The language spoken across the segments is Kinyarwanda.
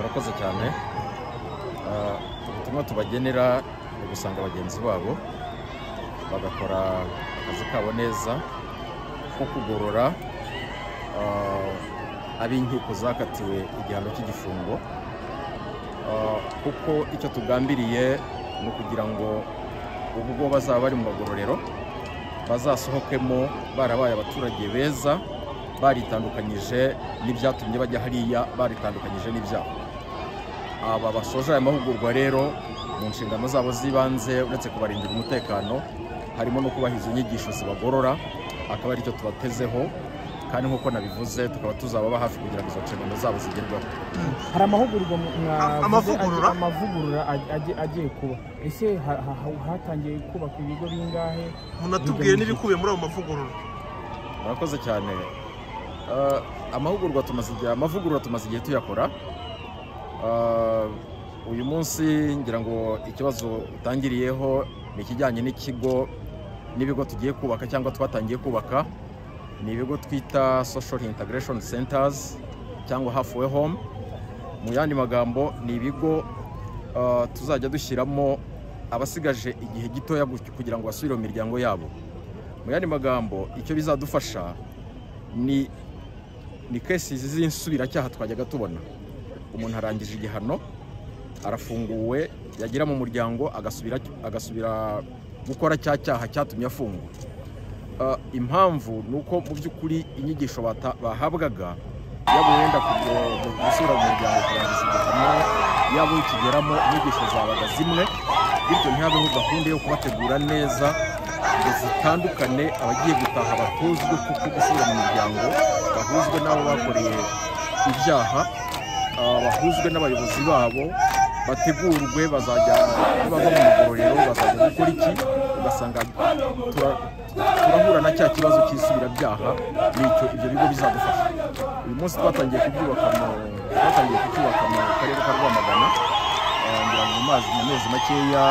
murakoze cyane. Ubutumwa tubagenera ni gusanga bagenzi babo bagakora akazi kabo neza ko kugorora ab'inkiko zakatiwe igihano cy'igifungo, kuko icyo tugambiriye ni ukugira ngo ubwo bazaba bari mu magororero bazasohokemo barabaye abaturage beza, baritandukanyije n'ibyatumye bajya hariya, baritandukanyije n'ibyaha. Aba basoje aya mahugurwa rero mu nshingano zabo z'ibanze uretse kubarindira umutekano harimo no kubaha izo nyigisho zibagorora, akaba ari cyo tubatezeho, kandi nk'uko nabivuze tukaba tuzababa hafi kugira ngo izo nshingano zabo zigerweho. Hari amavugurura agiye kuba. Ese hatangiye kubaka ibigo bingahe? Munatubwiye n'ibikubiye muri ayo mavugurura. Murakoze cyane. Amavugurura tumaze igihe tuyakora. Uyu munsi ngira ngo ikibazo utangiriyeho ni ikijyanye n'ikigo n'ibigo tugiye kubaka cyangwa twatangiye kubaka. Ni ibigo twita Social Integration Centers cyangwa Halfway Home. Mu yandi magambo ni ibigo tuzajya dushyiramo abasigaje igihe gitoya kugira ngo basubire mu miryango yabo. Mu yandi magambo icyo bizadufasha ni cases z'insubiracyaha twajyaga tubona. Umuntu arangije igihano, arafunguwe, yagira mu muryango agasubira gukora cya cyaha cyatumye afungwa. Impamvu nuko mu by'ukuri inyigisho bahabwaga yabo wenda gusubira mu muryango kurangiza igihano yabo kigeramo inyigisho zabaga zimwe, bityo ntihabeho gahunda yo kubategura neza ngo zitandukane abagiye gutaha batozwe kuko gusubira mu miryango bahuzwe n'abo bakoreye ibyaha, bahuzwe n'abayobozi babo, bategurwe bazajya bava mu magororero bazajya gukora iki, ugasanga turahura na cya kibazo cy'isubirabyaha. Nicyo ibyo bigo bizadufasha. Uyu munsi twatangiye kucyubaka mu karere ka Rwamagana, ngira ngo mu mezi makeya,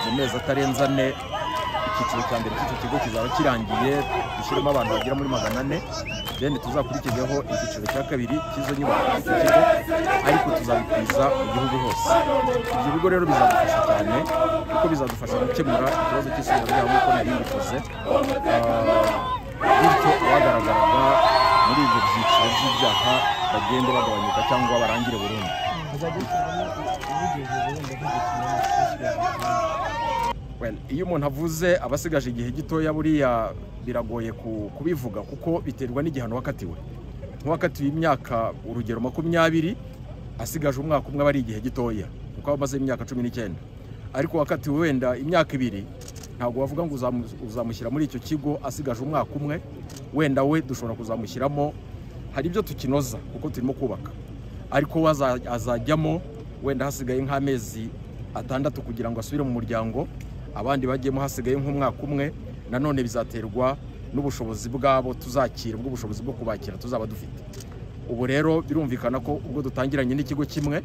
mu mezi atarenze 4 icyiciro cya mbere cy'icyo kigo kizaba kirangiye, dushyiremo abantu bagera muri 400, then tuzakurikijeho icyiciro cya kabiri cy'izo nyubako z'icyo kigo, ariko tuzabikwiza mu gihugu hose. Ibyo bigo rero bizadufasha cyane kuko bizadufasha gukemura ikibazo cy'isubirabyaha nk'uko nari mbikoze, bityo abagaragaraga muri ibyo byiciro by'ibyaha bagende bagabanyuka cyangwa barangire burundu. Iyo umuntu avuze abasigaje igihe gitoya buriya biragoye kubivuga kuko biterwa n'igihano wakatiwe. Nk'uwakatiwe imyaka urugero 20 asigaje umwaka umwe bari igihe gitoya kuko amaze imyaka 19, ariko wakatiwe wenda imyaka 2 ntabwo wavuga ngo uzamushyira muri icyo kigo asigaje umwaka umwe, wenda we dushobora kuzamushyiramo. Hari ibyo tukinoza kuko turimo kubaka, ariko azajyamo wenda hasigaye nk'amezi 6 kugira ngo asubire mu muryango, abandi bagiyemo hasigaye nk'umwaka umwe. Nanone bizaterwa n'ubushobozi bwabo tuzakira, ubushobozi bwo kubakira tuzaba dufite. Ubu rero birumvikana ko ubwo dutangiranye n'ikigo kimwe,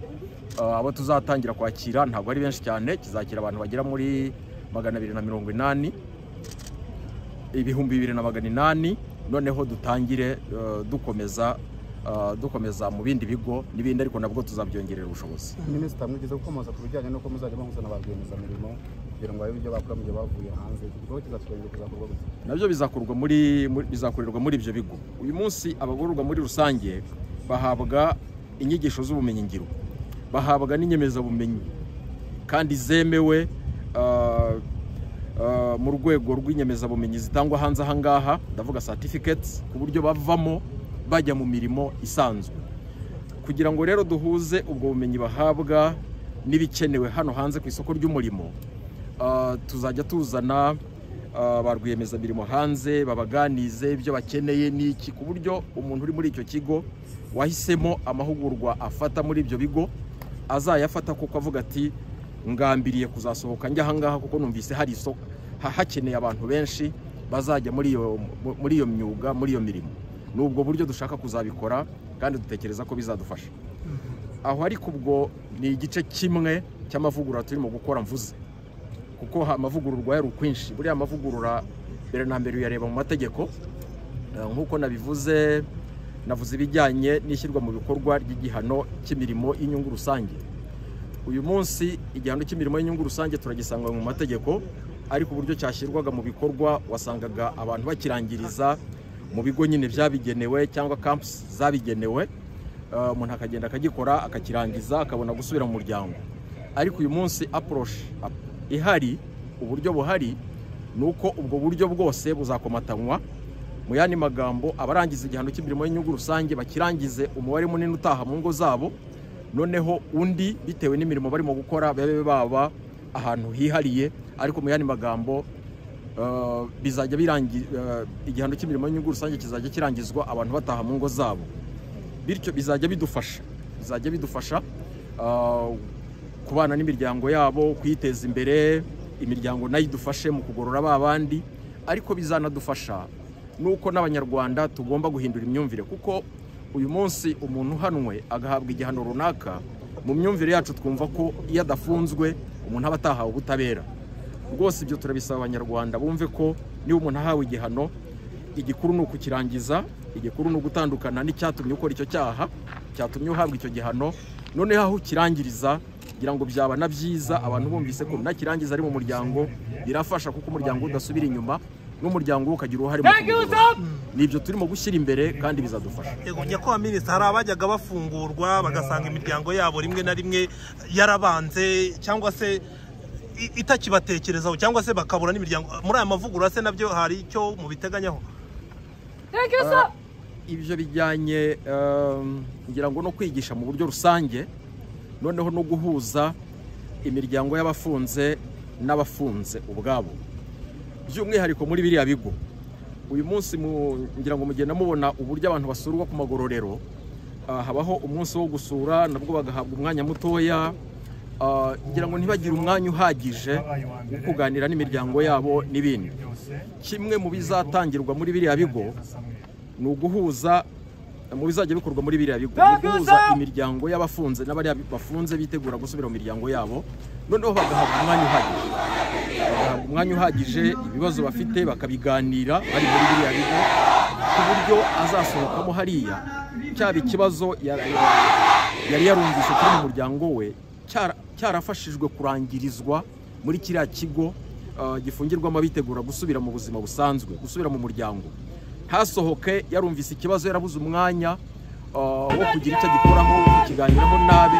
abo tuzatangira kwakira ntabwo ari benshi cyane, kizakira abantu bagera muri 280, 2800, noneho dutangire dukomeza mu bindi bigo n'ibindi, ariko nabwo tuzabyongerera ubushobozi. Minisitiri mwigeze gukomoza ku bijyanye no muzajya bahuzana ba rwiyemezamirimo kugira ngo abe ibyo bakora mu gihe bavuye hanze, igikorwa kizateganyijwe kuzakorwa gute? Nabyo bizakorerwa muri ibyo bigo. Uyu munsi abagororwa muri rusange bahabwa inyigisho z'ubumenyingiro, bahabwa n'inyemezabumenyi kandi zemewe mu rwego rw'inyemezabumenyi zitangwa hanze ahangaha, ndavuga certificates, ku buryo bavamo bajya mu mirimo isanzwe. Kugira ngo rero duhuze ubwo bumenyi bahabwa n'ibikenewe hano hanze ku isoko ry'umurimo, tuzajya tuzana ba rwiyemezamirimo hanze babaganize ibyo bakeneye n'iki, ku buryo umuntu uri muri icyo kigo wahisemo amahugurwa afata muri ibyo bigo azayafata kuko avuga ati ngambiriye kuzasohoka njya ahangaha kuko numvise hari isoko hakeneye abantu benshi bazajya muri iyo myuga, muri iyo mirimo. Nubwo buryo dushaka kuzabikora kandi dutekereza ko bizadufasha. Aho ariko ubwo ni igice kimwe cy'amavugurura turimo gukora mvuze, kuko amavugururwa yari ukwinshi. Buriya amavugurura mbere na mbere uyareba mu mategeko, nk'uko nabivuze navuze ibijyanye n'ishyirwa mu bikorwa ry'igihano cy'imirimo y'inyungu rusange. Uyu munsi igihano cy'imirimo y'inyungu rusange turagisanga mu mategeko, ariko uburyo cyashyirwaga mu bikorwa wasangaga abantu bakirangiriza mu bigo nyine byabigenewe cyangwa camps zabigenewe, umuntu akagenda akagikora akakirangiza akabona gusubira mu muryango. Ariko uyu munsi approach ihari, uburyo buhari nuko ubwo buryo bwose buzakomatanywa. Mu yandi magambo, abarangiza igihano cy'imirimo y'inyungu rusange bakirangize umubare munini utaha mu ngo zabo, noneho undi bitewe n'imirimo barimo gukora babe baba ahantu hihariye. Ariko mu yandi magambo, bizajya igihano cy'imirimo y'inyungu rusange kizajya kirangizwa abantu bataha mu ngo zabo. Bityo bizajya bidufasha kubana n'imiryango yabo, kwiteza imbere, imiryango nayo idufashe mu kugorora babandi. Ariko bizanadufasha nuko n'abanyarwanda tugomba guhindura imyumvire, kuko uyu munsi umuntu uhanwe agahabwa igihano runaka, mu myumvire yacu twumva ko iyo adafunzwe umuntu aba atahawe ubutabera. Rwose ibyo turabisaba abanyarwanda bumve ko niba umuntu ahawe igihano, igikuru ni ukukirangiza, igikuru ni ugutandukana n'icyatumye ukora icyo cyaha, cyatumye uhabwa icyo gihano. Noneho aho ukirangiriza kugira ngo byaba na byiza, abantu bumvise ko nakirangiza ari mu muryango birafasha, kuko umuryango udasubira inyuma n'umuryango ukagira uruhare mu kugorora. Nibyo turimo gushyira imbere kandi bizadufasha. Yego, nyakubahwa minisitiri, hari abajyaga bafungurwa bagasanga imiryango yabo rimwe na rimwe yarabanze cyangwa se itakibatekerezaho, cyangwa se bakabura n'imiryango. Muri aya mavugurura se nabyo hari icyo mubiteganyaho? Ibyo bijyanye ngira ngo no kwigisha mu buryo rusange, noneho no guhuza imiryango y'abafunze n'abafunze ubwabo, by'umwihariko muri biriya bigo. Uyu munsi ngira ngo mugenda mubona uburyo abantu basurwa ku magororero. Habaho umunsi wo gusura, nabwo bagahabwa umwanya mutoya, ngira ngo ntibagire umwanya uhagije wo kuganira n'imiryango yabo n'ibindi. Kimwe mu bizatangirwa muri biriya bigo ni uguhuza, mu bizajya bikorwa muri biriya bigo, guhuza imiryango y'abafunze n'abari bafunze bitegura gusubira mu miryango yabo, noneho bagahabwa umwanya uhagije, ibibazo bafite bakabiganira bari muri biriya bigo, ku buryo azasohokamo hariya cyaba ikibazo yari yarumvise kuri mu muryango we cyarafashijwe kurangirizwa muri kiriya kigo gifungirwamo abitegura gusubira mu buzima busanzwe, gusubira mu muryango. Hasohoke yarumvise ikibazo, yarabuze umwanya wo kugira icyo agikoraho, kukiganiraho nabi.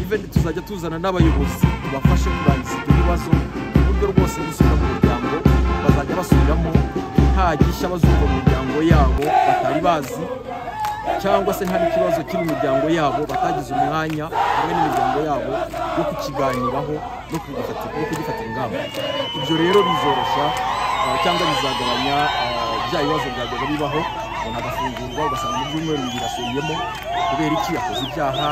Even tuzajya tuzana n'abayobozi tubafashe kurangiza ibyo bibazo, uburyo rwose gusubira mu muryango bazajya basubiramo nta gishya bazumva mu miryango yabo batari bazi, cyangwa se nta n'ikibazo kiri mu miryango yabo batagize umwanya hamwe n'imiryango yabo yo kukiganiraho no kugifatira ingamba. Ibyo rero bizoroshya cyangwa bizagabanya bya bibazo byajyaga bibaho, umuntu agafungurwa ugasanga mu byumweru bibiri asubiyemo kubera iki yakoze ibyaha.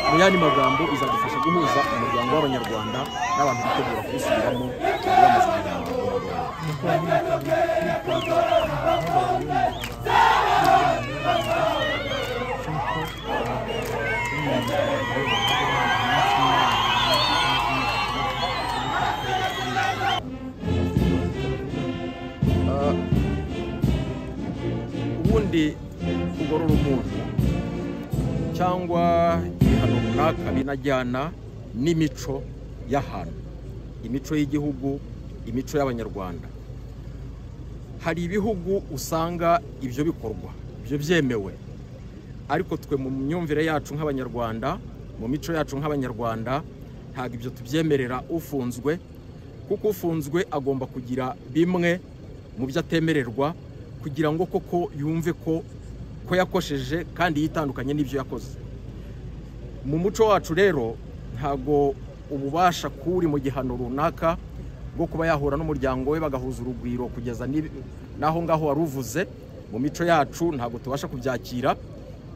Mu yandi magambo, izadufasha guhuza umuryango w'abanyarwanda n'abantu bitegura kuwusubiramo bamaze ubundi kugorora umuntu cyangwa ibihano runaka binajyana n'imico y'ahantu, imico y'igihugu, imico y'abanyarwanda. Hari ibihugu usanga ibyo bikorwa, ibyo byemewe, ariko twe mu myumvire yacu nk'abanyarwanda, mu mico yacu nk'abanyarwanda, ntabwo ibyo tubyemerera ufunzwe, kuko ufunzwe agomba kugira bimwe mu byo atemererwa kugira ngo koko yumve ko yakosheje kandi yitandukanye n'ibyo yakoze. Mu muco wacu rero ntago ububasha kuri mu gihano runaka bwo kuba yahura n'umuryango we bagahuza urugwiro kugeza naho ngaho waruvuze, mu mico yacu ntago tubasha kubyakira,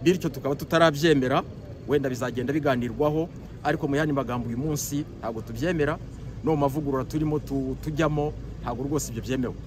bityo tukaba tutarabyemera. Wenda bizagenda biganirwaho, ariko mu yandi magambo uyu munsi ntago tubyemera, no mavugurura turimo tujyamo ntago rwose ibyo byemewe.